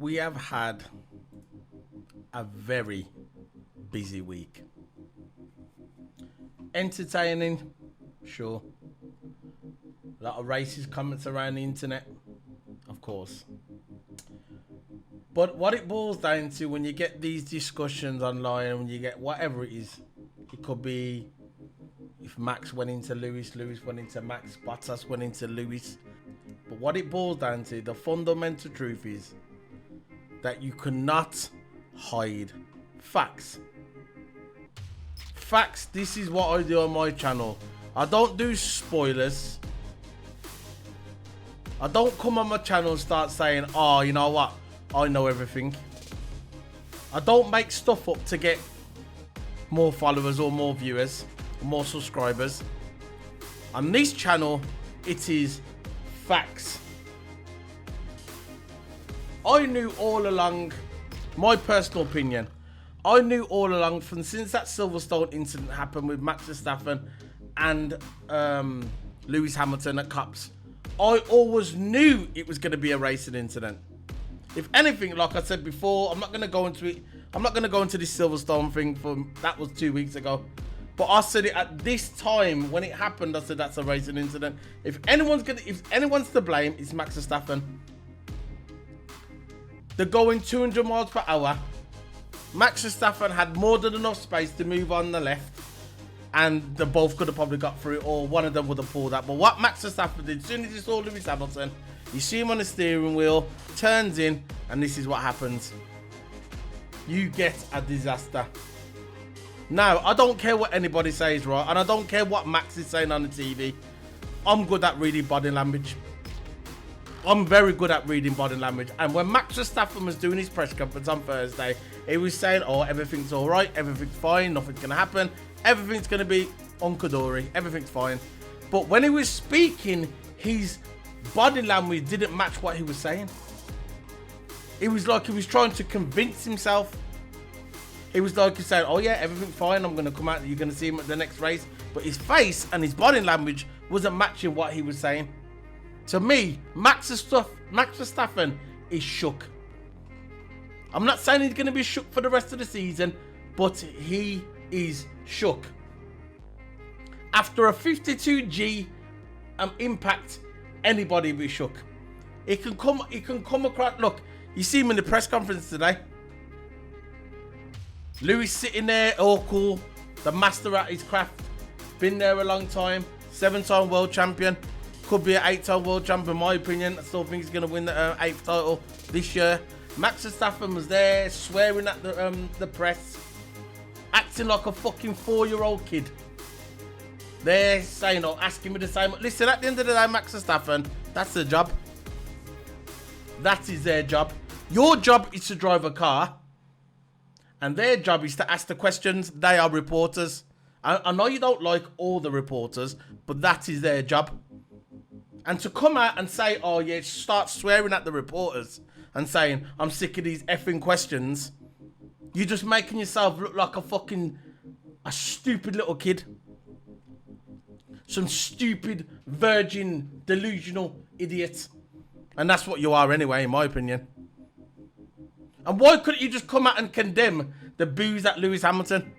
we have had a very busy week. Entertaining, sure. A lot of racist comments around the internet, of course. But what it boils down to, when you get these discussions online, when you get whatever it is, it could be if Max went into Lewis, Lewis went into Max, Bottas went into Lewis. But what it boils down to, the fundamental truth is that you cannot hide facts. Facts, this is what I do on my channel. I don't do spoilers. I don't come on my channel and start saying, oh, you know what, I know everything. I don't make stuff up to get more followers or more viewers, or more subscribers. On this channel, it is facts. I knew all along, my personal opinion, I knew all along since that Silverstone incident happened with Max Verstappen and Lewis Hamilton at Cups, I always knew it was going to be a racing incident. If anything, like I said before, I'm not going to go into it. I'm not going to go into this Silverstone thing that was 2 weeks ago. But I said it at this time when it happened. I said that's a racing incident. If anyone's to blame, it's Max Verstappen. They're going 200 miles per hour. Max Verstappen had more than enough space to move on the left, and they both could have probably got through it, or one of them would have pulled out. But what Max Verstappen did, as soon as he saw Lewis Hamilton, you see him on the steering wheel, turns in, and this is what happens. You get a disaster. Now, I don't care what anybody says, right? And I don't care what Max is saying on the TV. I'm good at reading body language. I'm very good at reading body language. And when Max Verstappen was doing his press conference on Thursday, he was saying, oh, everything's all right, everything's fine, nothing's going to happen, everything's going to be hunky-dory, everything's fine. But when he was speaking, his body language didn't match what he was saying. It was like he was trying to convince himself. It was like he said, oh yeah, everything's fine, I'm going to come out, you're going to see him at the next race. But his face and his body language wasn't matching what he was saying. To me, Max Verstappen is shook. I'm not saying he's going to be shook for the rest of the season, but he is shook. After a 52G impact, anybody will be shook. It can come across. Look, you see him in the press conference today. Lewis sitting there, all cool, the master at his craft, been there a long time, 7-time world champion, could be an 8-time world champion in my opinion. I still think he's going to win the 8th title this year. Max Verstappen was there, swearing at the press, acting like a fucking 4-year-old kid. They're saying, or asking me the same. Listen, at the end of the day, Max Verstappen, that's their job. That is their job. Your job is to drive a car, and their job is to ask the questions. They are reporters. I know you don't like all the reporters, but that is their job. And to come out and say, oh yeah, start swearing at the reporters and saying, I'm sick of these effing questions, you're just making yourself look like a stupid little kid. Some stupid, virgin, delusional idiot. And that's what you are anyway, in my opinion. And why couldn't you just come out and condemn the boos at Lewis Hamilton?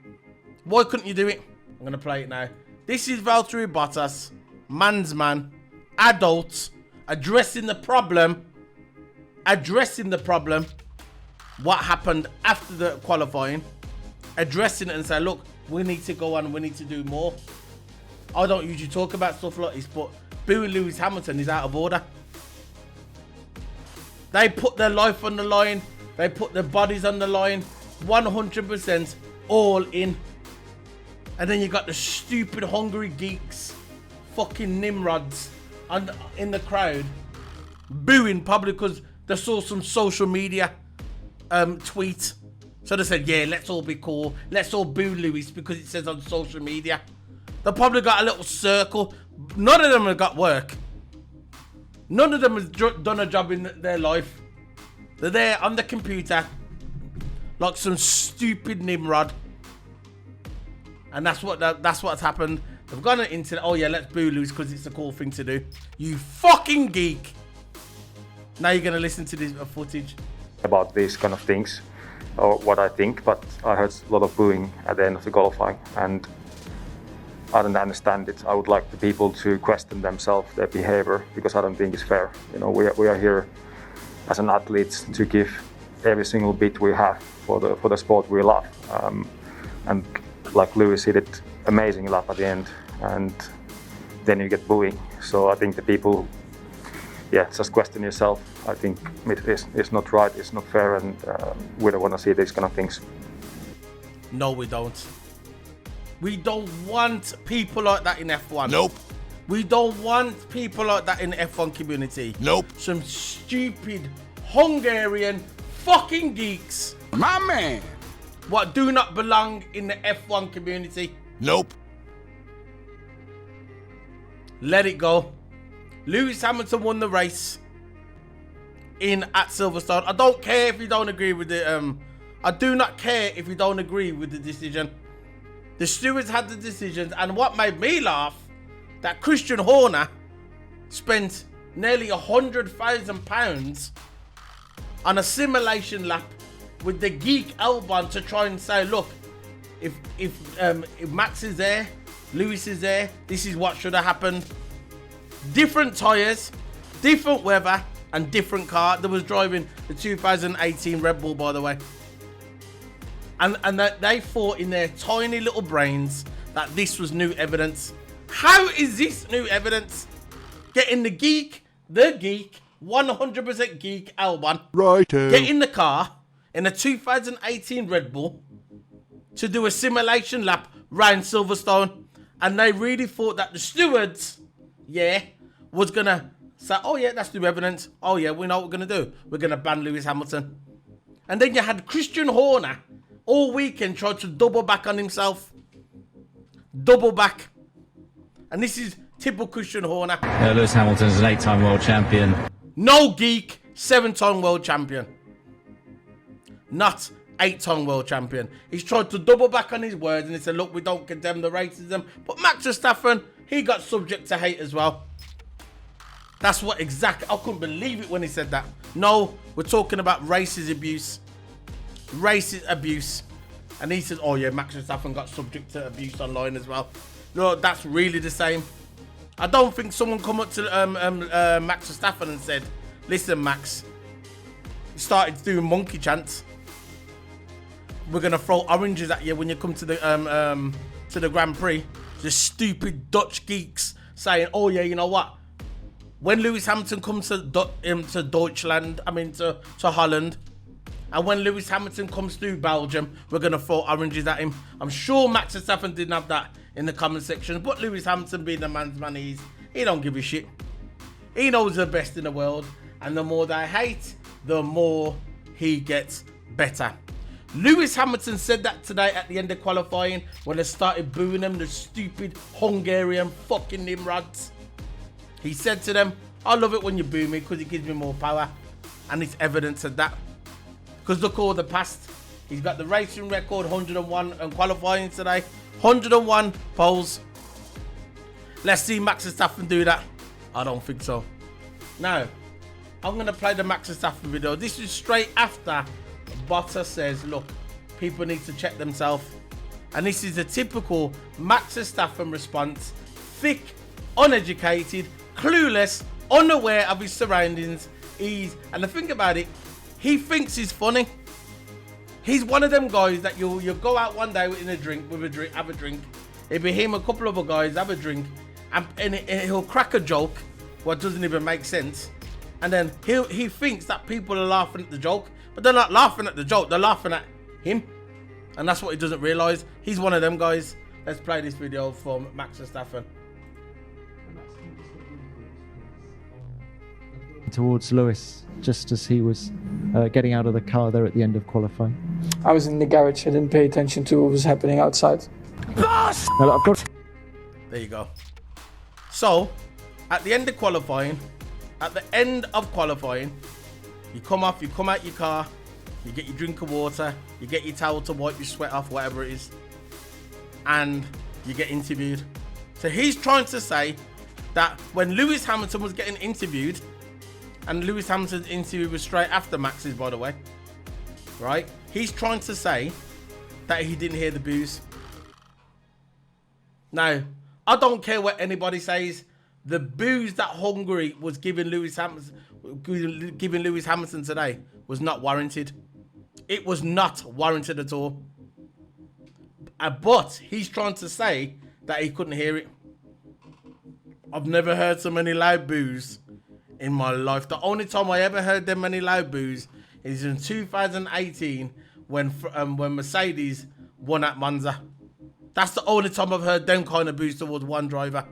Why couldn't you do it? I'm going to play it now. This is Valtteri Bottas, man's man, adults, addressing the problem. What happened after the qualifying. Addressing it and say, look, we need to go on, we need to do more. I don't usually talk about stuff like this, but booing Lewis Hamilton is out of order. They put their life on the line. They put their bodies on the line. 100% all in. And then you got the stupid Hungary geeks, fucking Nimrods in the crowd, booing probably because they saw some social media tweet. So they said, yeah, let's all be cool. Let's all boo Lewis because it says on social media. They probably got a little circle. None of them have got work. None of them has done a job in their life. They're there on the computer like some stupid Nimrod. And that's what's happened. They've gone on the internet. Oh yeah, let's boo Lewis because it's a cool thing to do. You fucking geek. Now you're going to listen to this footage. about these kind of things or what I think, but I heard a lot of booing at the end of the qualifying, and I don't understand it. I would like the people to question themselves, their behavior, because I don't think it's fair. You know, we are here as an athletes to give every single bit we have for the sport we love. And like Lewis, he did amazing lap at the end, and then you get booing. So I think the people, just question yourself. I think it's not right, it's not fair, and we don't want to see these kind of things. No, we don't. We don't want people like that in F1. Nope. We don't want people like that in the F1 community. Nope. Some stupid Hungarian fucking geeks. My man. What do not belong in the F1 community. Nope. Let it go. Lewis Hamilton won the race at Silverstone. I don't care if you don't agree with the I do not care if you don't agree with the decision. The stewards had the decisions, and what made me laugh, that Christian Horner spent nearly £100,000 on a simulation lap with the geek Albon to try and say, look, if Max is there, Lewis is there, this is what should have happened. Different tyres, different weather, and different car. That was driving the 2018 Red Bull, by the way. And that they thought in their tiny little brains that this was new evidence. How is this new evidence? Getting the geek, 100% geek Albon, get in the car in a 2018 Red Bull to do a simulation lap round Silverstone, and they really thought that the stewards, was gonna say, oh yeah, that's new evidence. Oh yeah, we know what we're gonna do. We're gonna ban Lewis Hamilton. And then you had Christian Horner all weekend tried to double back on himself. Double back. And this is typical Christian Horner. Lewis Hamilton's an 8-time world champion. No geek, 7-time world champion. Not 8-time world champion. He's tried to double back on his words, and he said, look, we don't condemn the racism. But Max Verstappen, he got subject to hate as well. That's what exactly, I couldn't believe it when he said that. No, we're talking about racist abuse. Racist abuse. And he says, oh yeah, Max Verstappen got subject to abuse online as well. No, that's really the same. I don't think someone come up to Max Verstappen and said, listen, Max, you started doing monkey chants. We're gonna throw oranges at you when you come to the Grand Prix. The stupid Dutch geeks saying, oh yeah, you know what? When Lewis Hamilton comes to Deutschland, to Holland, and when Lewis Hamilton comes through Belgium, we're gonna throw oranges at him. I'm sure Max Verstappen didn't have that in the comment section, but Lewis Hamilton, being the man's man he don't give a shit. He knows the best in the world, and the more they hate, the more he gets better. Lewis Hamilton said that today at the end of qualifying when they started booing him, the stupid Hungarian fucking nimrods. He said to them, I love it when you boo me because it gives me more power. And it's evidence of that. Because look all the past. He's got the racing record, 101 and qualifying today. 101 poles. Let's see Max Verstappen do that. I don't think so. Now, I'm going to play the Max Verstappen video. This is straight after Bottas says, look, people need to check themselves. And this is a typical Max Verstappen response. Thick, uneducated, clueless, unaware of his surroundings. And the thing about it, he thinks he's funny. He's one of them guys that you'll go out one day have a drink. It'll be him, a couple of other guys, have a drink, and he'll crack a joke, what doesn't even make sense. And then he thinks that people are laughing at the joke, but they're not laughing at the joke, they're laughing at him. And that's what he doesn't realise. He's one of them guys. Let's play this video from Max Verstappen. Towards Lewis, just as he was getting out of the car there at the end of qualifying. I was in the garage, I didn't pay attention to what was happening outside. Now, there you go. So, at the end of qualifying, you come out your car, you get your drink of water, you get your towel to wipe your sweat off, whatever it is, and you get interviewed. So he's trying to say that when Lewis Hamilton was getting interviewed, and Lewis Hamilton's interview was straight after Max's, by the way, right? He's trying to say that he didn't hear the boos. Now, I don't care what anybody says. The boos that Hungary was giving Lewis Hamilton today was not warranted. It was not warranted at all. But he's trying to say that he couldn't hear it. I've never heard so many loud boos in my life. The only time I ever heard them many loud boos is in 2018 when Mercedes won at Monza. That's the only time I've heard them kind of boos towards one driver.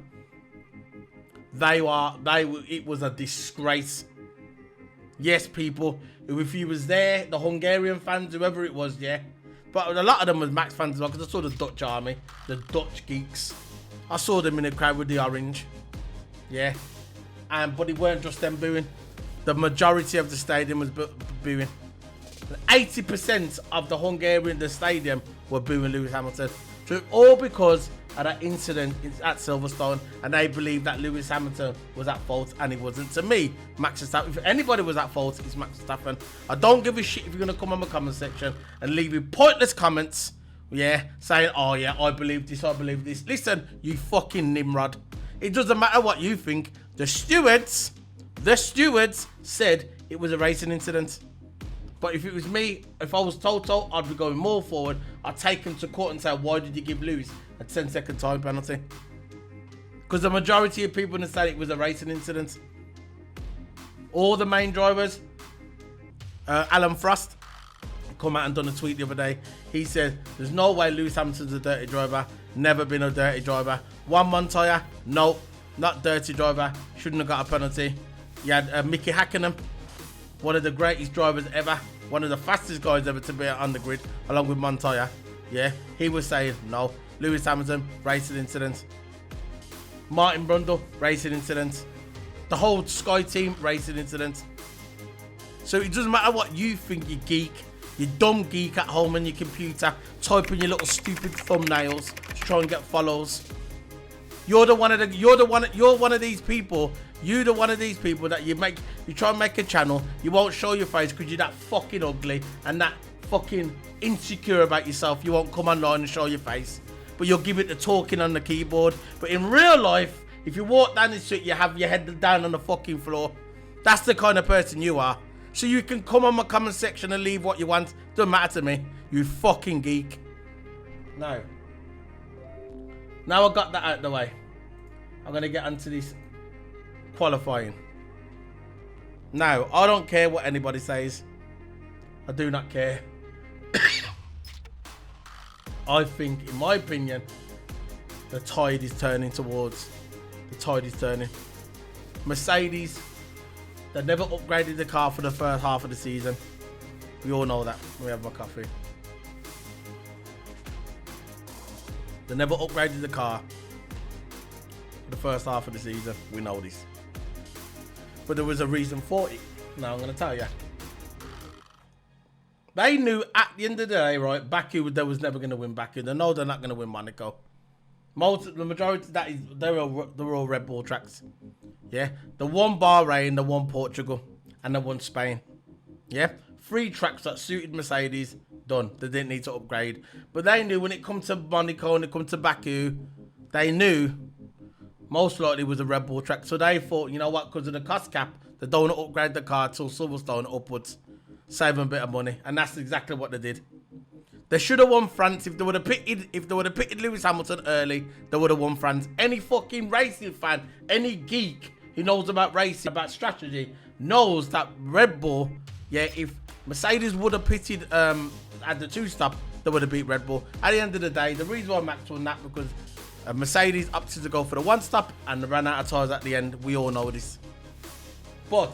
It was a disgrace. Yes, people, if you was there, the Hungarian fans, whoever it was, yeah. But a lot of them was Max fans as well, because I saw the Dutch army, the Dutch geeks. I saw them in the crowd with the orange. Yeah. But it weren't just them booing. The majority of the stadium was booing. 80% of the Hungarian stadium were booing Lewis Hamilton. So all because of that incident at Silverstone, and they believe that Lewis Hamilton was at fault, and he wasn't. To me, Max Verstappen, if anybody was at fault, it's Max Verstappen. I don't give a shit if you're going to come on my comment section and leave me pointless comments, yeah, saying, oh yeah, I believe this, I believe this. Listen, you fucking Nimrod. It doesn't matter what you think. The stewards said it was a racing incident. But if it was me, if I was Toto, I'd be going more forward. I'd take him to court and say, why did you give Lewis a 10-second time penalty? Because the majority of people say it was a racing incident. All the main drivers, Alan Frost, come out and done a tweet the other day. He said, there's no way Lewis Hamilton's a dirty driver. Never been a dirty driver. Juan Montoya, no, not dirty driver. Shouldn't have got a penalty. You had Mickey Hakkinen, one of the greatest drivers ever, one of the fastest guys ever to be on the grid, along with Montoya. Yeah, he was saying, no, Lewis Hamilton, racing incident. Martin Brundle, racing incident. The whole Sky team, racing incident. So it doesn't matter what you think, you geek, you dumb geek at home on your computer, typing your little stupid thumbnails to try and get follows. You're one of these people that you try and make a channel, you won't show your face because you're that fucking ugly and that fucking insecure about yourself. You won't come online and show your face, but you'll give it the talking on the keyboard. But in real life, if you walk down the street, you have your head down on the fucking floor. That's the kind of person you are. So you can come on my comment section and leave what you want. Doesn't matter to me. You fucking geek. Now I got that out of the way, I'm going to get onto this qualifying. Now, I don't care what anybody says. I do not care. I think, in my opinion, the tide is turning. Mercedes, they never upgraded the car for the first half of the season. We all know that. We have my coffee. They never upgraded the car for the first half of the season. We know this. But there was a reason for it. Now I'm going to tell you. They knew at the end of the day, right, Baku, they was never going to win Baku. They know they're not going to win Monaco. The majority of that is, they're all Red Bull tracks. Yeah. The one Bahrain, the one Portugal, and the one Spain. Yeah. 3 tracks that suited Mercedes, done. They didn't need to upgrade. But they knew when it comes to Monaco and it comes to Baku, they knew most likely was a Red Bull track. So they thought, you know what, because of the cost cap, they don't upgrade the car till Silverstone upwards. Save them a bit of money. And that's exactly what they did. They should have won France. If they would have pitted Lewis Hamilton early, they would have won France. Any fucking racing fan, any geek who knows about racing, about strategy, knows that Red Bull, yeah, if Mercedes would have pitted at the 2-stop, they would have beat Red Bull. At the end of the day, the reason why Max won that because Mercedes opted to go for the 1-stop and they ran out of tyres at the end. We all know this. But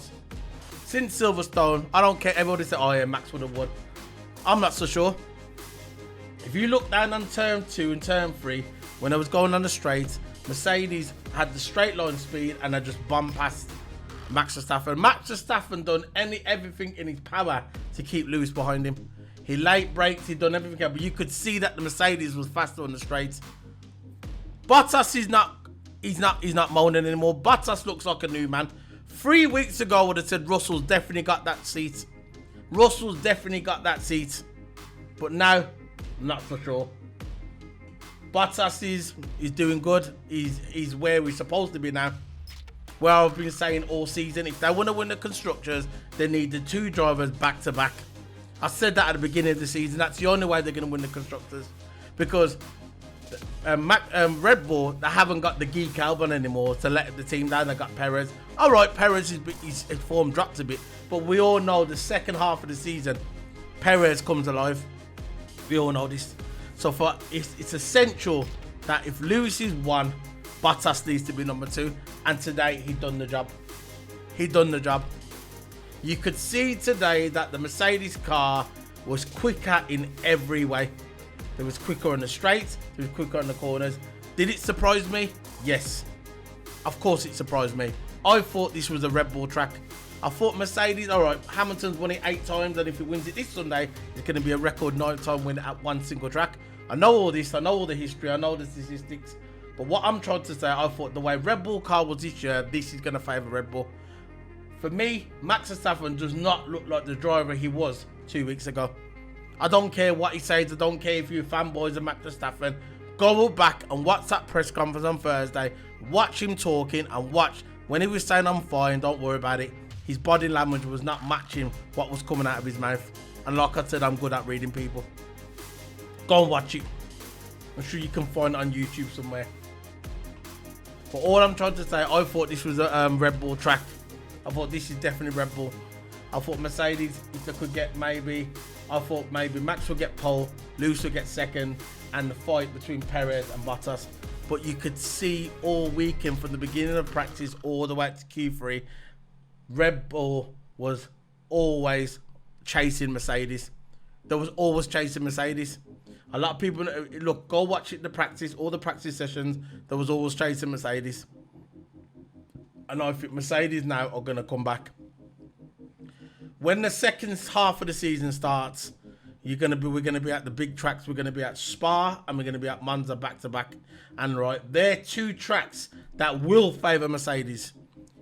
since Silverstone, I don't care. Everybody said, oh yeah, Max would have won. I'm not so sure. If you look down on turn 2 and turn 3, when I was going on the straight, Mercedes had the straight line speed and I just bombed past Max Verstappen. Max Verstappen done everything in his power to keep Lewis behind him. He late braked, he done everything, but you could see that the Mercedes was faster on the straights. Bottas is not moaning anymore. Bottas looks like a new man. 3 weeks ago, I would have said Russell's definitely got that seat. Russell's definitely got that seat. But now, not for sure. Bottas is doing good. He's where we're supposed to be now. Well, I've been saying all season, if they want to win the Constructors, they need the 2 drivers back to back. I said that at the beginning of the season. That's the only way they're going to win the Constructors. Because Red Bull, they haven't got the geek Albon anymore to let the team down. They got Perez. All right, Perez, his form dropped a bit. But we all know the second half of the season, Perez comes alive. We all know this. So it's essential that if Lewis is 1, Bottas needs to be number 2. And today, he done the job. He done the job. You could see today that the Mercedes car was quicker in every way. It was quicker on the straights. It was quicker on the corners. Did it surprise me? Yes. Of course it surprised me. I thought this was a Red Bull track. I thought Mercedes, all right, Hamilton's won it 8 times, and if he wins it this Sunday, it's going to be a record 9-time win at one single track. I know all this. I know all the history. I know the statistics. But what I'm trying to say, I thought the way Red Bull car was this year, this is going to favour Red Bull. For me, Max Verstappen does not look like the driver he was 2 weeks ago. I don't care what he says. I don't care if you're fanboys of Max Verstappen. Go back and watch that press conference on Thursday. Watch him talking and watch when he was saying I'm fine, don't worry about it. His body language was not matching what was coming out of his mouth. And like I said, I'm good at reading people. Go and watch it. I'm sure you can find it on YouTube somewhere. But all I'm trying to say, I thought this was a Red Bull track. I thought this is definitely Red Bull. I thought Mercedes, if they could get maybe, I thought maybe Max would get pole, Lewis would get second, and the fight between Perez and Bottas. But you could see all weekend from the beginning of practice all the way to Q3, Red Bull was always chasing Mercedes. There was always chasing Mercedes. A lot of people, look, go watch it, the practice, all the practice sessions, there was always chasing Mercedes. And I think Mercedes now are going to come back. When the second half of the season starts, we're going to be at the big tracks. We're going to be at Spa and we're going to be at Monza back to back. And right, they're 2 tracks that will favour Mercedes.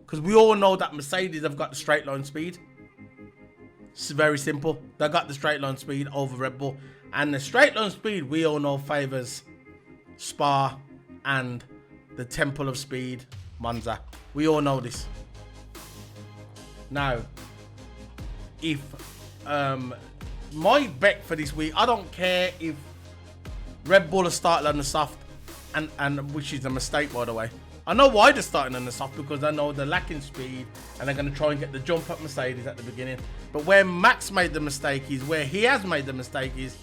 Because we all know that Mercedes have got the straight line speed. It's very simple. They got the straight line speed over Red Bull. And the straight line speed, we all know, favours Spa and the Temple of Speed, Monza. We all know this. Now, if my bet for this week, I don't care if Red Bull has started on the soft, and which is a mistake, by the way. I know why they're starting on the soft, because I know they're lacking speed and they're going to try and get the jump at Mercedes at the beginning. But where Max made the mistake is, where he has made the mistake is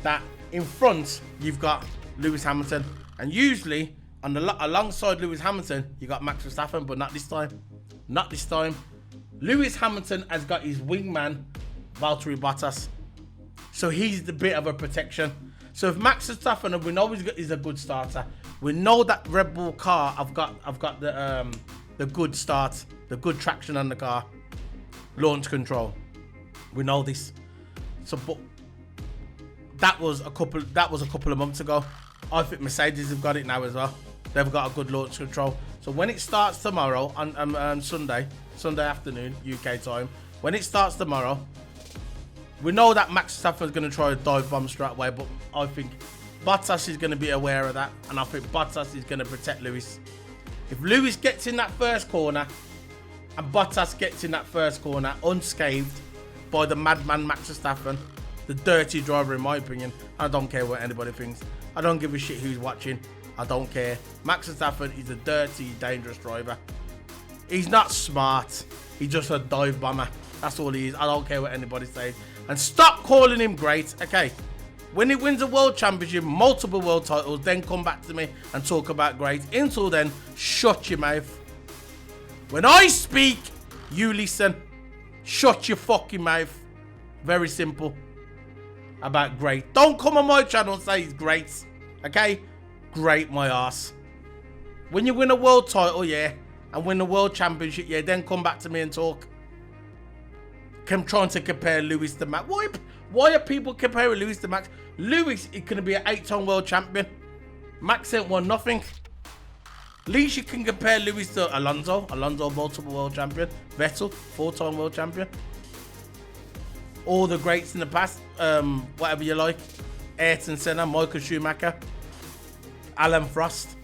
that in front you've got Lewis Hamilton, and usually on the alongside Lewis Hamilton you got Max Verstappen, but not this time. Not this time. Lewis Hamilton has got his wingman Valtteri Bottas, so he's the bit of a protection. So if Max Verstappen, and we know he's a good starter, we know that Red Bull car I've got the good start, the good traction on the car, launch control. We know this. So, but that was a couple of months ago. I think Mercedes have got it now as well. They've got a good launch control. So when it starts tomorrow on Sunday afternoon UK time, when it starts tomorrow, we know that Max Verstappen is going to try a dive bomb straight away, but I think Bottas is going to be aware of that, and I think Bottas is going to protect Lewis. If Lewis gets in that first corner and Bottas gets in that first corner unscathed by the madman Max Verstappen, the dirty driver in my opinion, I don't care what anybody thinks. I don't give a shit who's watching. I don't care. Max Verstappen is a dirty, dangerous driver. He's not smart. He's just a dive bomber. That's all he is. I don't care what anybody says. And stop calling him great, okay? When he wins a world championship, multiple world titles, then come back to me and talk about great. Until then, shut your mouth. When I speak, you listen. Shut your fucking mouth. Very simple. About great. Don't come on my channel and say he's great, okay? Great my ass. When you win a world title, yeah, and win the world championship, yeah, then come back to me and talk. I'm trying to compare Lewis to Max. Why are people comparing Lewis to Max? Lewis is going to be an 8-time world champion. Max ain't won nothing. At least you can compare Lewis to Alonso. Alonso, multiple world champion. Vettel, 4-time world champion. all the greats in the past, whatever you like. Ayrton Senna, Michael Schumacher, Alan Frost.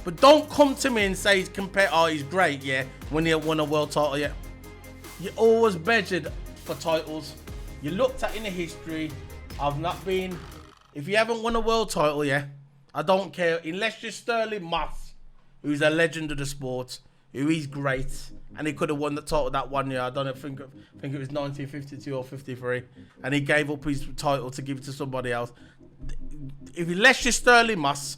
But don't come to me and say he's great, yeah, when he won a world title, yeah. You always measured for titles. You looked at in the history of not being, if you haven't won a world title, yeah, I don't care, unless you're Sterling Moss, who's a legend of the sport, who is great, and he could have won the title that 1 year. I don't know, think it was 1952 or 53, and he gave up his title to give it to somebody else. Unless you're Sterling Moss,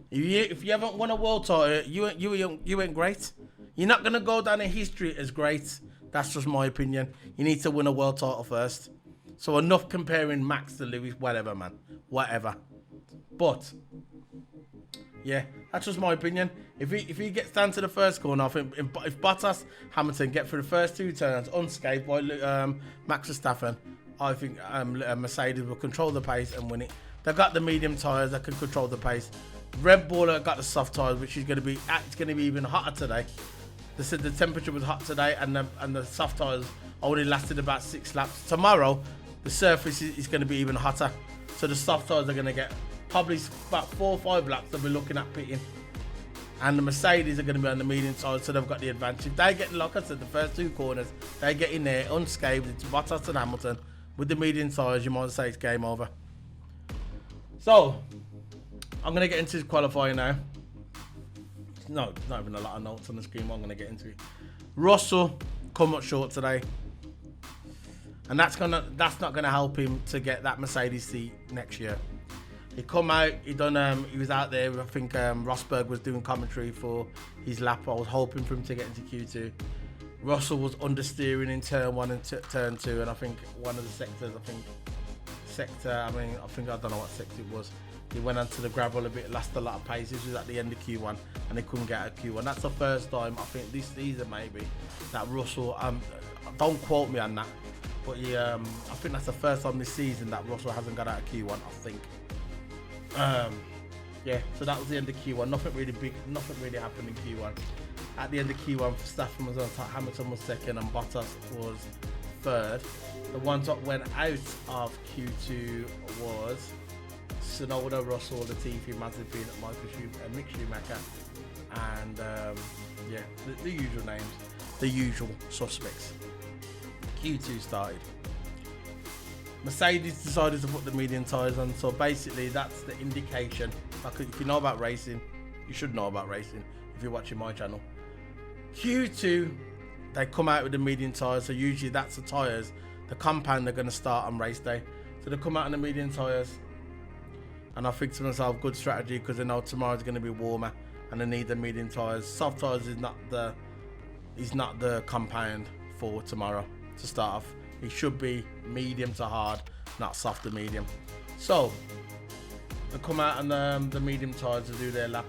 if you haven't won a world title, you ain't great. You're not gonna go down in history as great. That's just my opinion. You need to win a world title first. So enough comparing Max to Lewis, whatever, man, whatever. But yeah, that's just my opinion. If he gets down to the first corner, I think if Bottas, Hamilton get through the first 2 turns unscathed by Max Verstappen, I think Mercedes will control the pace and win it. They've got the medium tyres that can control the pace. Red Bull have got the soft tyres, which is going to be even hotter today. They said the temperature was hot today, and the soft tyres only lasted about 6 laps. Tomorrow, the surface is going to be even hotter, so the soft tyres are going to get probably about 4 or 5 laps. They'll be looking at pitting, and the Mercedes are going to be on the medium tyres, so they've got the advantage. If they get, like I said, the first 2 corners, they get in there unscathed. It's Bottas and Hamilton with the medium tyres. You might say it's game over. So I'm going to get into qualifying now. No, not even a lot of notes on the screen. I'm going to get into it. Russell come up short today, and that's not gonna help him to get that Mercedes seat next year. He come out. He was out there. I think Rosberg was doing commentary for his lap. I was hoping for him to get into Q2. Russell was understeering in turn 1 and turn 2, and I think one of the sectors. I don't know what sector it was. He went onto the gravel a bit, lost a lot of pace. This was at the end of Q1, and he couldn't get out of Q1. That's the first time, I think, this season maybe, that Russell, don't quote me on that, but I think that's the first time this season that Russell hasn't got out of Q1, I think. Yeah, so that was the end of Q1. Nothing really big, nothing really happened in Q1. At the end of Q1, Verstappen was on top, Hamilton was second, and Bottas was third. The ones that went out of Q2 was Tsunoda, Russell, Latifi, Mazepin, Mick Schumacher, and the usual names, the usual suspects. Q2 started. Mercedes decided to put the medium tyres on, so basically that's the indication. Like, if you know about racing, you should know about racing if you're watching my channel. Q2, they come out with the medium tyres, so usually that's the tyres, the compound they're going to start on race day. So they come out on the medium tyres, and I think to myself, good strategy, because they know tomorrow's going to be warmer and they need the medium tyres. Soft tyres is not the compound for tomorrow to start off. It should be medium to hard, not soft to medium. So they come out on the medium tyres to do their lap,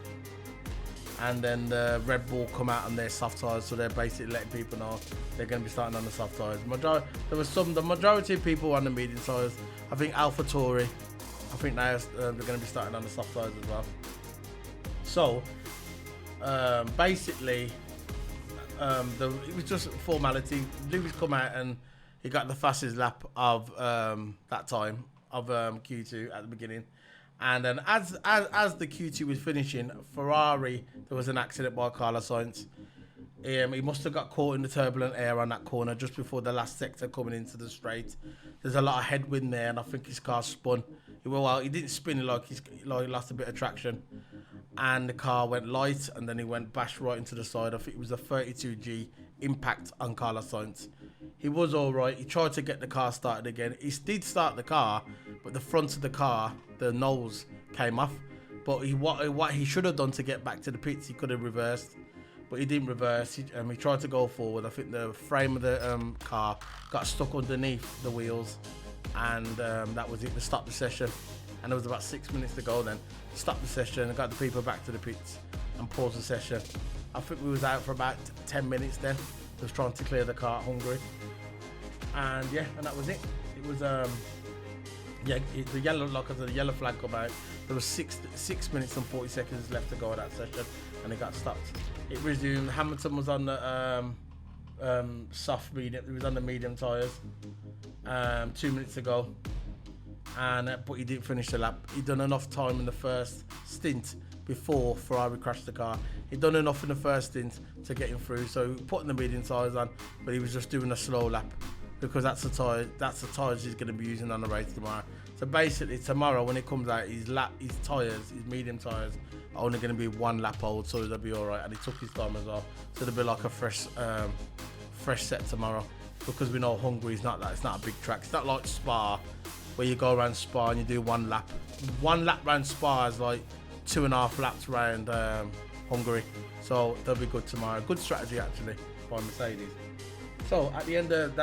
and then the Red Bull come out on their soft tyres, so they're basically letting people know they're going to be starting on the soft tyres. The majority of people on the medium tyres. I think AlphaTauri, I think they're going to be starting on the soft tyres as well. So basically, it was just a formality. Lewis come out and he got the fastest lap of that time of Q2 at the beginning. And then as the Q2 was finishing, Ferrari, there was an accident by Carlos Sainz. He must have got caught in the turbulent air on that corner just before the last sector coming into the straight. There's a lot of headwind there, and I think his car spun. He didn't spin like he lost a bit of traction, and the car went light, and then he went bash right into the side. I think it was a 32G impact on Carlos Sainz. He was all right. He tried to get the car started again. He did start the car, but the front of the car, the nose came off. But what he should have done to get back to the pits, he could have reversed, but he didn't reverse. He tried to go forward. I think the frame of the car got stuck underneath the wheels, and that was it. They stopped the session, and there was about 6 minutes to go then. Stopped the session and got the people back to the pits and paused the session. I think we was out for about 10 minutes then. They was trying to clear the car at Hungary. And yeah, and that was it. It was the yellow, like I said, the yellow flag come out. There was 6 minutes and 40 seconds left to go of that session, and it got stopped. It resumed. Hamilton was on the soft medium. He was on the medium tyres 2 minutes ago, and but he didn't finish the lap. He done enough time in the first stint before Ferrari crashed the car. He'd done enough in the first stint to get him through, so putting the medium tyres on, but he was just doing a slow lap because that's the tyres he's going to be using on the race tomorrow. So basically tomorrow when it comes out, his tyres, his medium tyres are only going to be 1 lap old, so they'll be alright, and he took his time as well, so there'll be like a fresh set tomorrow, because we know Hungary is not that, it's not a big track. It's not like Spa where you go around Spa and you do 1 lap. 1 lap round Spa is like 2.5 laps round Hungary, so they'll be good tomorrow. Good strategy actually by Mercedes. So at the end of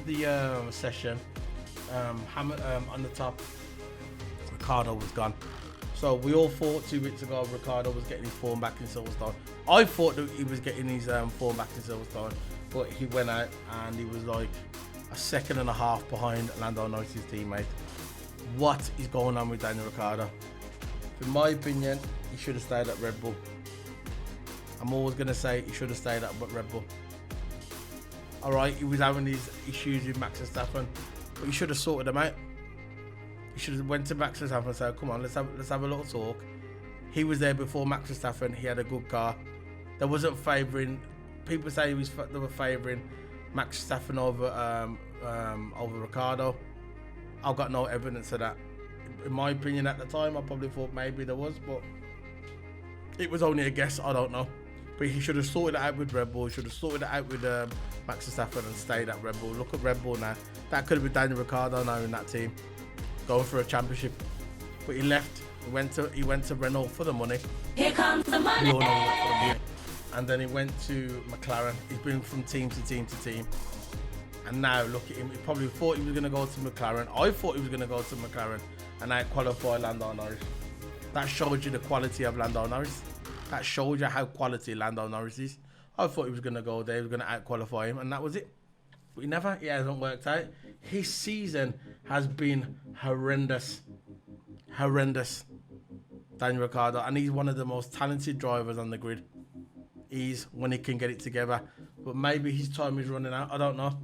the session, on the top, Ricciardo was gone. So we all thought 2 weeks ago Ricciardo was getting his form back in Silverstone. I thought that he was getting his form back in Silverstone, but he went out and he was like a 1.5 seconds behind Lando Norris' teammate. What is going on with Daniel Ricciardo? In my opinion, he should have stayed at Red Bull. I'm always going to say he should have stayed at Red Bull. Alright, he was having these issues with Max Verstappen, but he should have sorted them out. He should have went to Max Verstappen and said, come on, let's have a little talk. He was there before Max Verstappen, he had a good car. They wasn't favouring, people say they were favouring Max Verstappen over Ricciardo. I've got no evidence of that. In my opinion at the time, I probably thought maybe there was, but it was only a guess, I don't know. But he should have sorted it out with Red Bull. He should have sorted it out with Max Verstappen and stayed at Red Bull. Look at Red Bull now. That could have been Daniel Ricciardo now in that team, going for a championship. But he left. He went to Renault for the money. Here comes the money. We all know he went for the money. And then he went to McLaren. He's been from team to team to team. And now look at him. He probably thought he was going to go to McLaren. I thought he was going to go to McLaren and out-qualify Lando Norris. That showed you the quality of Lando Norris. That showed you how quality Lando Norris is. I thought he was going to go there, he was going to out-qualify him, and that was it. But he hasn't worked out. His season has been horrendous. Horrendous. Daniel Ricciardo, and he's one of the most talented drivers on the grid. He's when he can get it together. But maybe his time is running out, I don't know.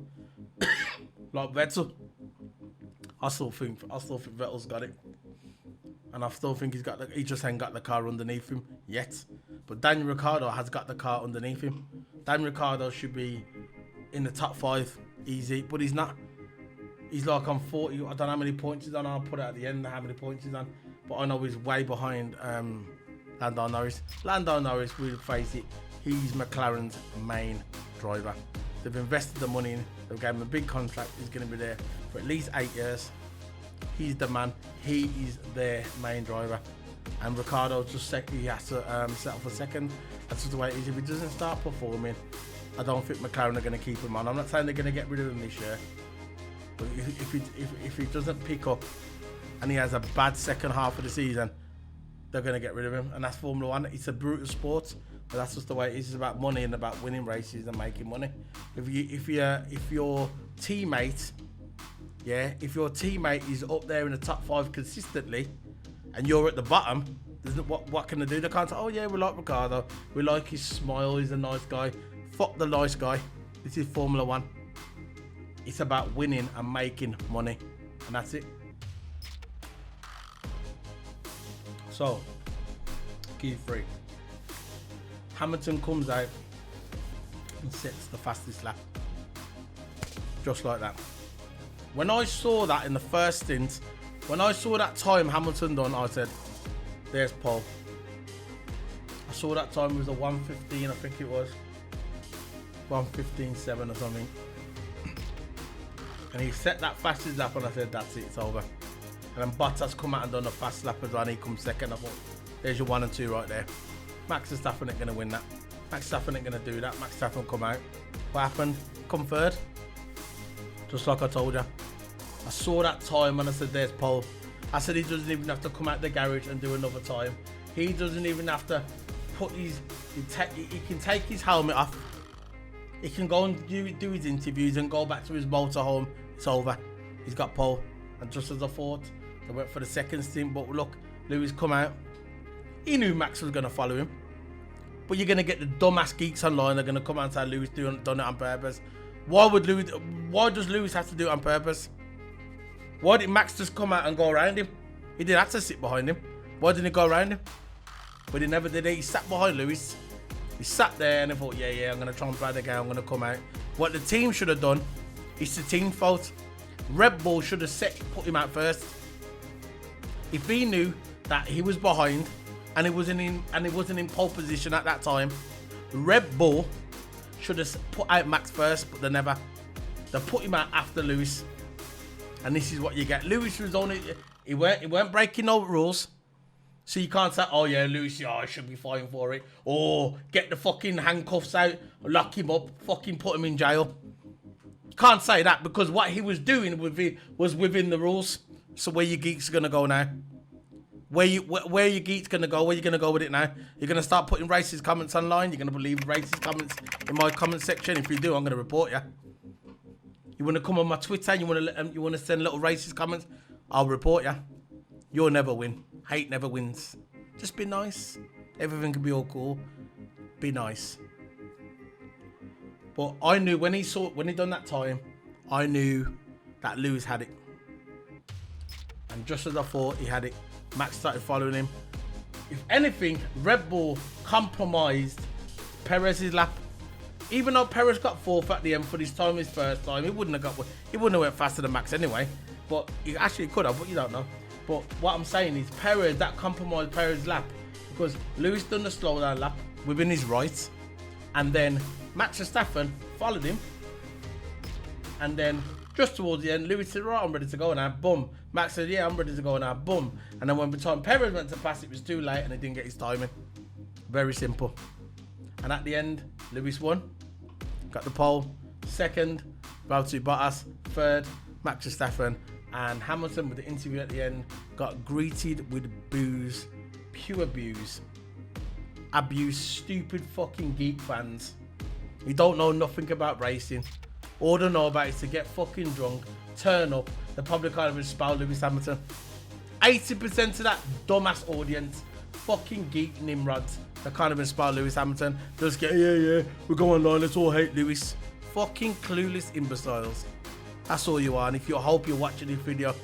Like Vettel. I still think Vettel's got it. And I still think he just ain't got the car underneath him yet. But Daniel Ricciardo has got the car underneath him. Daniel Ricciardo should be in the top 5 easy, but he's not. He's like on 40. I don't know how many points he's on. I'll put it at the end how many points he's on. But I know he's way behind Lando Norris. Lando Norris, we'll face it, he's McLaren's main driver. They've invested the money in. They've given him a big contract. He's going to be there for at least 8 years. He's the man. He is their main driver. And Ricciardo just he has to settle for second. That's just the way it is. If he doesn't start performing, I don't think McLaren are going to keep him on. I'm not saying they're going to get rid of him this year. But if he doesn't pick up and he has a bad second half of the season, they're going to get rid of him. And that's Formula One. It's a brutal sport. But that's just the way it is. It's about money and about winning races and making money. If your teammate is up there in the top 5 consistently and you're at the bottom, what can they do? They can't say, oh yeah, we like Ricciardo, we like his smile, he's a nice guy. Fuck the nice guy. This is Formula One. It's about winning and making money, and that's it. So Q3, Hamilton comes out and sets the fastest lap, just like that. When I saw that in the first stint, when I saw that time Hamilton done, I said, there's Paul. I saw that time was a 1:15, I think it was. 1:15.7 or something. And he set that fastest lap and I said, that's it, it's over. And then Bottas come out and done a fast lap as well and he comes second. I thought, there's your 1 and 2 right there. Max Verstappen ain't going to win that. Max Verstappen ain't going to do that. Max Verstappen come out. What happened? Come third. Just like I told you. I saw that time and I said, there's Paul. I said he doesn't even have to come out the garage and do another time. He doesn't even have to put his... He can take his helmet off. He can go and do his interviews and go back to his motorhome. It's over. He's got Paul. And just as I thought, they went for the second stint. But look, Lewis come out. He knew Max was going to follow him. But you're gonna get the dumbass geeks online. They're gonna come out and say Lewis done it on purpose. Why does Lewis have to do it on purpose? Why did Max just come out and go around him? He didn't have to sit behind him. Why didn't he go around him? But he never did it. He sat behind Lewis. He sat there and he thought, yeah, I'm gonna try and play the game. I'm gonna come out. What the team should have done, it's the team's fault. Red Bull should have put him out first. If he knew that he was behind and he wasn't in pole position at that time, Red Bull should have put out Max first, but they never. They put him out after Lewis, and this is what you get. Lewis was only he weren't breaking no rules, so you can't say, oh yeah, Lewis, yeah, I should be fine for it, or get the fucking handcuffs out, lock him up, fucking put him in jail. You can't say that because what he was doing was within the rules. So where you geeks gonna go now? Where you geeks gonna go? Where you gonna go with it now? You're gonna start putting racist comments online? You're gonna believe racist comments in my comment section? If you do, I'm gonna report you. You wanna come on my Twitter? You wanna send little racist comments? I'll report you. You'll never win. Hate never wins. Just be nice. Everything can be all cool. Be nice. But I knew when he done that time, I knew that Lewis had it. And just as I thought he had it, Max started following him. If anything, Red Bull compromised Perez's lap. Even though Perez got fourth at the end for his time, his first time, he wouldn't have went faster than Max anyway. But he actually could have, but you don't know. But what I'm saying is Perez, that compromised Perez's lap, because Lewis done the slow down lap within his rights, and then Max Verstappen followed him, and then just towards the end, Lewis said, right, I'm ready to go now, boom. Max said, yeah, I'm ready to go now, boom. And then when the time Perez went to pass, it was too late and he didn't get his timing. Very simple. And at the end, Lewis won, got the pole. Second, Valtteri Bottas. Third, Max Verstappen. And Hamilton, with the interview at the end, got greeted with boos, pure abuse. Abuse stupid fucking geek fans. You don't know nothing about racing. All they know about is to get fucking drunk, turn up, the public can't even spell Lewis Hamilton. 80% of that dumbass audience, fucking geek nimrods, that can't even spell Lewis Hamilton. Just get, yeah, we're going online, let's all hate Lewis. Fucking clueless imbeciles. That's all you are, and if you hope you're watching this video,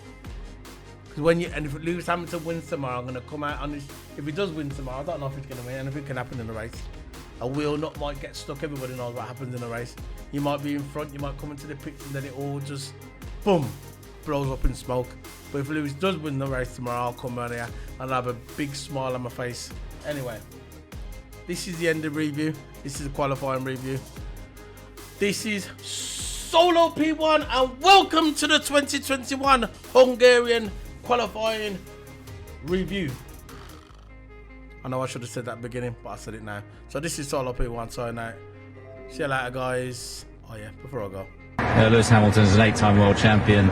because if Lewis Hamilton wins tomorrow, I'm gonna come out on this. If he does win tomorrow, I don't know if he's gonna win, anything can happen in the race. A wheel nut might get stuck, everybody knows what happens in a race. You might be in front, you might come into the pits, and then it all just, boom, blows up in smoke. But if Lewis does win the race tomorrow, I'll come on here and I'll have a big smile on my face. Anyway, this is the end of the review. This is a qualifying review. This is Solo P1 and welcome to the 2021 Hungarian qualifying review. I know I should have said that at the beginning, but I said it now. So this is Solo P1 signing out. See you later, guys. Oh yeah, before I go. Lewis Hamilton's an 8-time world champion.